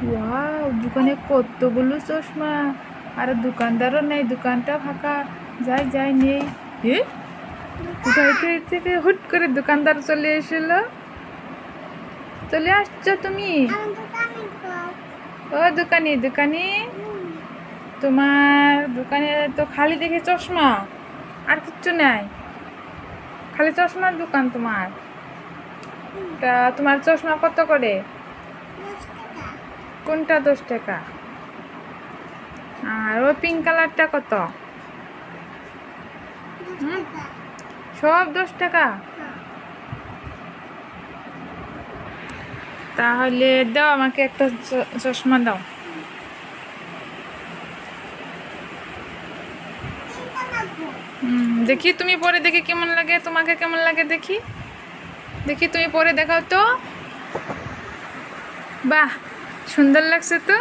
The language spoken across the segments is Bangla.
ওয়াও, দোকানে কতগুলো চশমা। আর দোকানদারও নেই, দোকানটা ফাঁকা। যাই যাই নেই। এ কোথায় থেকে হুট করে দোকানদার চলে এসেলো। চলে আসছো তুমি? ও দোকানি দোকানি, তোমার দোকানে তো খালি দেখে চশমা, আর কিচ্ছু নাই, খালি চশমার দোকান তোমার। তা তোমার চশমা কত করে? কোনটা 10 টাকা? আর ওই পিঙ্ক কালারটা কত? সব 10 টাকা? তাহলে দাও আমাকে একটা চশমা দাও। দেখি তুমি পরে, দেখি কেমন লাগে, তোমাকে কেমন লাগে দেখি। দেখি তুমি পরে দেখাও তো। বাহ, সুন্দর লাগছে তো।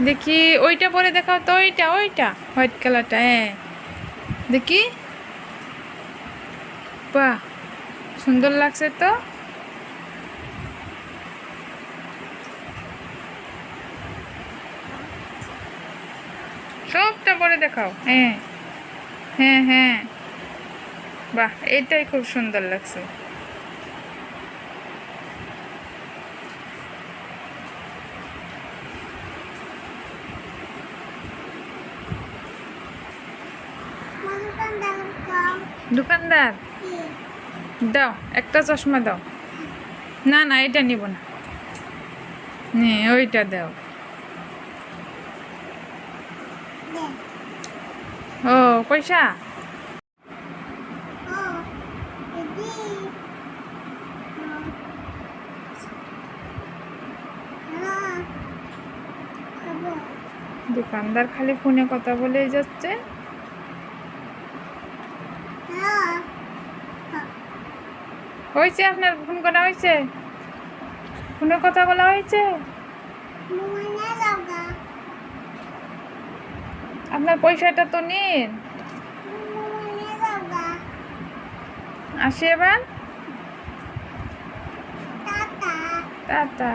দেখি ওইটা পরে দেখাও তো, ওইটা ওইটা হোয়াইট কালারটা। হ্যাঁ দেখি। বাহ, সুন্দর লাগছে তো। সবটা পরে দেখাও। হ্যাঁ হ্যাঁ হ্যাঁ, বাহ, এটাই খুব সুন্দর লাগছে। দোকানদার দাও একটা চশমা দাও। না না, এটা নিব না, নে ওইটা দাও। ও পয়সা? দোকানদার খালি ফোনে কথা বলেই যাচ্ছে। হয়েছে, আপনার ফোন করা হয়েছে? ফোনে কথা বলা হয়েছে? আপনার পয়সাটা তো নিন। আসি এবার। টাটা।